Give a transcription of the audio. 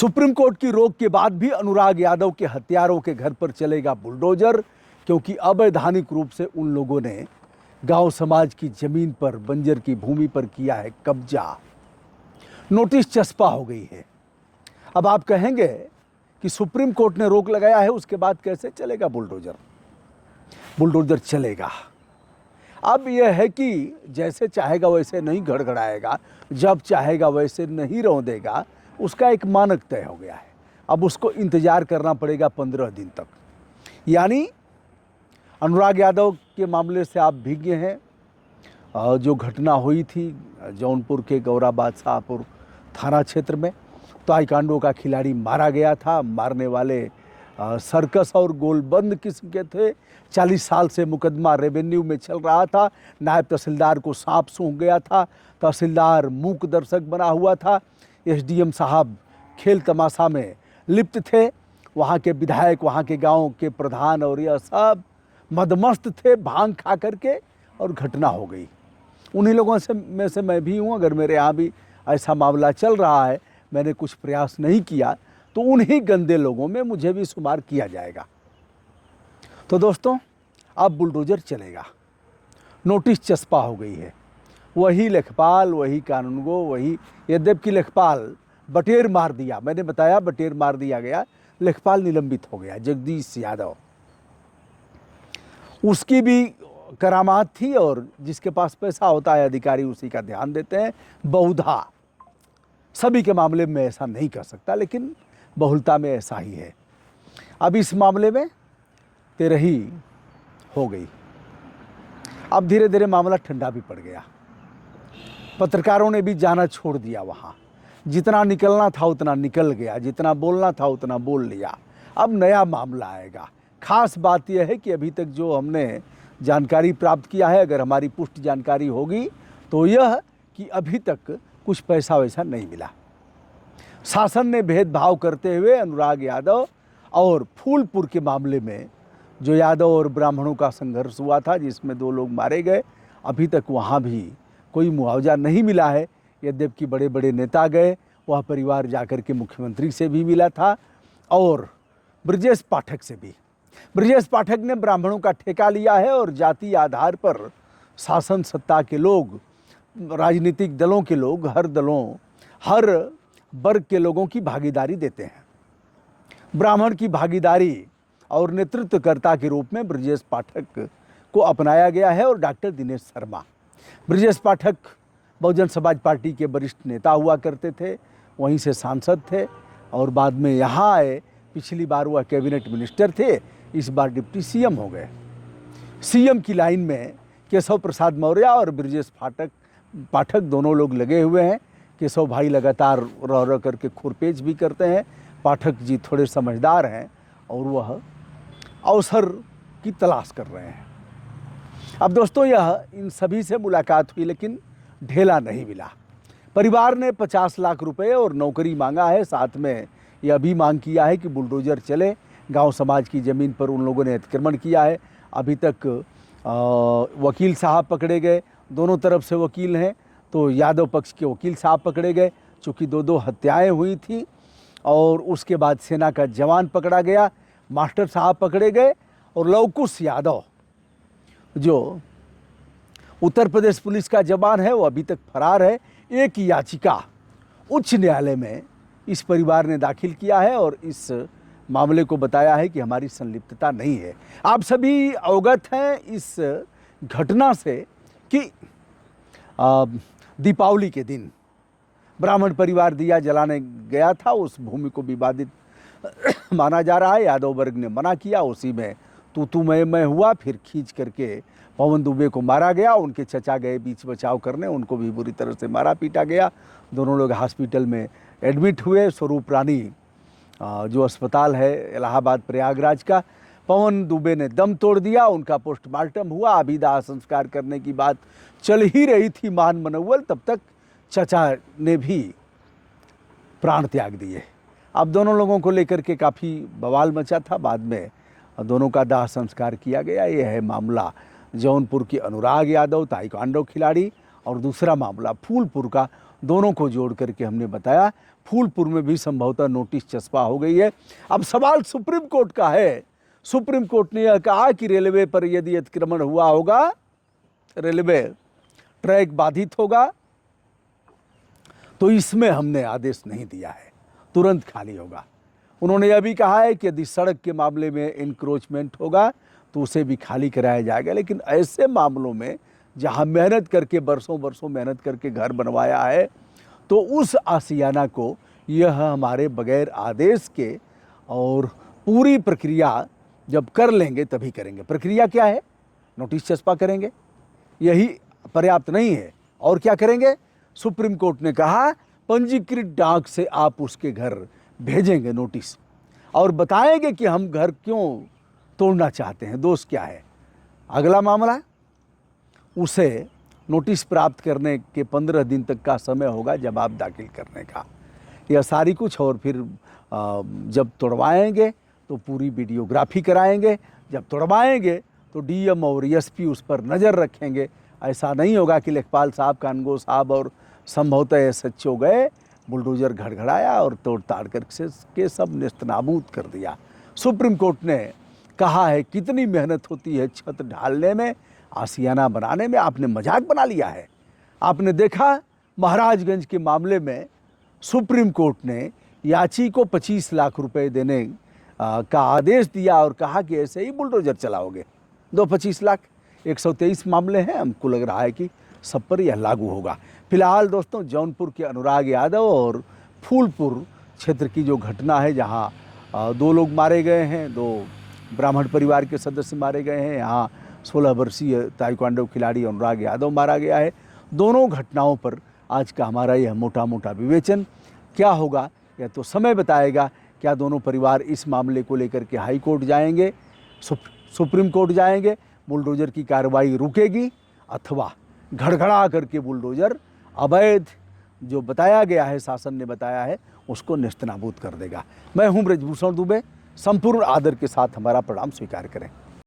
Supreme court की रोक के बाद भी अनुराग यादव के हत्यारों के घर पर चलेगा बुलडोजर, क्योंकि अवैधानिक रूप से उन लोगों ने गांव समाज की जमीन पर, बंजर की भूमि पर किया है कब्जा। नोटिस चस्पा हो गई है। अब आप कहेंगे कि सुप्रीम कोर्ट ने रोक लगाया है, उसके बाद कैसे चलेगा बुलडोजर? बुलडोजर चलेगा। अब यह है कि जैसे चाहेगा वैसे नहीं गड़गड़ाएगा, जब चाहेगा वैसे नहीं रौंदेगा, उसका एक मानक तय हो गया है। अब उसको इंतजार करना पड़ेगा 15 दिन तक। यानी अनुराग यादव के मामले से आप भीगे हैं। जो घटना हुई थी जौनपुर के गौरा बादशाहपुर थाना क्षेत्र में, ताइक्वांडो का खिलाड़ी मारा गया था। मारने वाले सर्कस और गोलबंद किस्म के थे। 40 साल से मुकदमा रेवेन्यू में चल रहा था। नायब तहसीलदार को सांप सूंघ गया था। तहसीलदार मूक दर्शक बना हुआ था। एसडीएम साहब खेल तमाशा में लिप्त थे। वहाँ के विधायक, वहाँ के गांव के प्रधान और यह सब मदमस्त थे भांग खा करके, और घटना हो गई। उन्हीं लोगों में से मैं भी हूँ। अगर मेरे यहाँ भी ऐसा मामला चल रहा है, मैंने कुछ प्रयास नहीं किया, तो उन्हीं गंदे लोगों में मुझे भी शुमार किया जाएगा। तो दोस्तों, अब बुलडोजर चलेगा। नोटिस चस्पा हो गई है। वही लेखपाल, वही कानूनगो, वही, यद्यपि लेखपाल बटेर मार दिया, मैंने बताया बटेर मार दिया गया, लेखपाल निलंबित हो गया, जगदीश यादव। उसकी भी करामात थी, और जिसके पास पैसा होता है अधिकारी उसी का ध्यान देते हैं। बहुधा सभी के मामले में ऐसा नहीं कर सकता, लेकिन बहुलता में ऐसा ही है। अब इस मामले में तेरही हो गई। अब धीरे धीरे मामला ठंडा भी पड़ गया। पत्रकारों ने भी जाना छोड़ दिया। वहाँ जितना निकलना था उतना निकल गया, जितना बोलना था उतना बोल लिया। अब नया मामला आएगा। खास बात यह है कि अभी तक जो हमने जानकारी प्राप्त किया है, अगर हमारी पुष्ट जानकारी होगी तो यह कि अभी तक कुछ पैसा वैसा नहीं मिला। शासन ने भेदभाव करते हुए अनुराग यादव और फूलपुर के मामले में, जो यादव और ब्राह्मणों का संघर्ष हुआ था जिसमें 2 लोग मारे गए, अभी तक वहाँ भी कोई मुआवजा नहीं मिला है। यद्यपि बड़े बड़े नेता गए, वह परिवार जाकर के मुख्यमंत्री से भी मिला था, और ब्रजेश पाठक से भी। ब्रजेश पाठक ने ब्राह्मणों का ठेका लिया है, और जाति आधार पर शासन सत्ता के लोग, राजनीतिक दलों के लोग, हर वर्ग के लोगों की भागीदारी देते हैं। ब्राह्मण की भागीदारी और नेतृत्वकर्ता के रूप में ब्रजेश पाठक को अपनाया गया है। और डॉक्टर दिनेश शर्मा, ब्रजेश पाठक बहुजन समाज पार्टी के वरिष्ठ नेता हुआ करते थे, वहीं से सांसद थे, और बाद में यहाँ आए। पिछली बार वह कैबिनेट मिनिस्टर थे, इस बार डिप्टी सीएम हो गए। सीएम की लाइन में केशव प्रसाद मौर्य और ब्रजेश पाठक दोनों लोग लगे हुए हैं। केशव भाई लगातार रह करके खुरपेच भी करते हैं। पाठक जी थोड़े समझदार हैं, और वह अवसर की तलाश कर रहे हैं। अब दोस्तों, यह इन सभी से मुलाकात हुई, लेकिन ढेला नहीं मिला। परिवार ने 50 लाख रुपए और नौकरी मांगा है। साथ में यह भी मांग किया है कि बुलडोजर चले। गांव समाज की ज़मीन पर उन लोगों ने अतिक्रमण किया है। अभी तक वकील साहब पकड़े गए, दोनों तरफ से वकील हैं। तो यादव पक्ष के वकील साहब पकड़े गए, चूँकि 2 हत्याएं हुई थी। और उसके बाद सेना का जवान पकड़ा गया, मास्टर साहब पकड़े गए, और लवकुश यादव जो उत्तर प्रदेश पुलिस का जवान है, वो अभी तक फरार है। एक याचिका उच्च न्यायालय में इस परिवार ने दाखिल किया है, और इस मामले को बताया है कि हमारी संलिप्तता नहीं है। आप सभी अवगत हैं इस घटना से कि दीपावली के दिन ब्राह्मण परिवार दिया जलाने गया था। उस भूमि को विवादित माना जा रहा है। यादव वर्ग ने मना किया, उसी में तू मैं हुआ। फिर खींच करके पवन दुबे को मारा गया। उनके चचा गए बीच बचाव करने, उनको भी बुरी तरह से मारा पीटा गया। दोनों लोग हॉस्पिटल में एडमिट हुए। स्वरूप रानी जो अस्पताल है इलाहाबाद प्रयागराज का, पवन दुबे ने दम तोड़ दिया। उनका पोस्टमार्टम हुआ। अभी दाह संस्कार करने की बात चल ही रही थी मान मनोवल, तब तक चचा ने भी प्राण त्याग दिए। अब दोनों लोगों को लेकर के काफ़ी बवाल मचा था। बाद में दोनों का दाह संस्कार किया गया। यह है मामला जौनपुर की अनुराग यादव ताइक्वांडो खिलाड़ी, और दूसरा मामला फूलपुर का दोनों को जोड़ करके हमने बताया। फूलपुर में भी संभवतः नोटिस चस्पा हो गई है। अब सवाल सुप्रीम कोर्ट का है। सुप्रीम कोर्ट ने यह कहा कि रेलवे पर यदि अतिक्रमण हुआ होगा, रेलवे ट्रैक बाधित होगा, तो इसमें हमने आदेश नहीं दिया है, तुरंत खाली होगा। उन्होंने यह भी कहा है कि यदि सड़क के मामले में इंक्रोचमेंट होगा तो उसे भी खाली कराया जाएगा। लेकिन ऐसे मामलों में जहां मेहनत करके बरसों मेहनत करके घर बनवाया है, तो उस आशियाना को यह हमारे बगैर आदेश के और पूरी प्रक्रिया जब कर लेंगे तभी करेंगे। प्रक्रिया क्या है? नोटिस चस्पा करेंगे, यही पर्याप्त नहीं है। और क्या करेंगे? सुप्रीम कोर्ट ने कहा पंजीकृत डाक से आप उसके घर भेजेंगे नोटिस और बताएंगे कि हम घर क्यों तोड़ना चाहते हैं, दोष क्या है। अगला मामला, उसे नोटिस प्राप्त करने के 15 दिन तक का समय होगा जवाब दाखिल करने का। यह सारी कुछ, और फिर जब तोड़वाएंगे तो पूरी वीडियोग्राफी कराएंगे। जब तोड़वाएंगे तो डीएम और एसपी उस पर नज़र रखेंगे। ऐसा नहीं होगा कि लेखपाल साहब, कानगो साहब और संभवतः एसएचओ गए, बुलडोजर घड़घड़ाया और तोड़ ताड़ करके सब नेस्तनाबूद कर दिया। सुप्रीम कोर्ट ने कहा है कितनी मेहनत होती है छत ढालने में, आशियाना बनाने में। आपने मजाक बना लिया है। आपने देखा महाराजगंज के मामले में सुप्रीम कोर्ट ने याची को 25 लाख रुपए देने का आदेश दिया और कहा कि ऐसे ही बुलडोजर चलाओगे, दो 25 लाख। 123 मामले हैं, हमको लग रहा है कि सब पर यह लागू होगा। फिलहाल दोस्तों, जौनपुर के अनुराग यादव और फूलपुर क्षेत्र की जो घटना है, जहां 2 लोग मारे गए हैं, 2 ब्राह्मण परिवार के सदस्य मारे गए हैं, यहाँ 16 वर्षीय ताइक्वांडो खिलाड़ी अनुराग यादव मारा गया है। दोनों घटनाओं पर आज का हमारा यह मोटा मोटा विवेचन। क्या होगा यह तो समय बताएगा। क्या दोनों परिवार इस मामले को लेकर के हाई कोर्ट जाएंगे, सुप्रीम कोर्ट जाएंगे, बुलडोजर की कार्रवाई रुकेगी, अथवा घड़घड़ा करके बुलडोजर अवैध जो बताया गया है, शासन ने बताया है, उसको नेस्तनाबूद कर देगा। मैं हूं ब्रजभूषण दुबे, संपूर्ण आदर के साथ हमारा प्रणाम स्वीकार करें।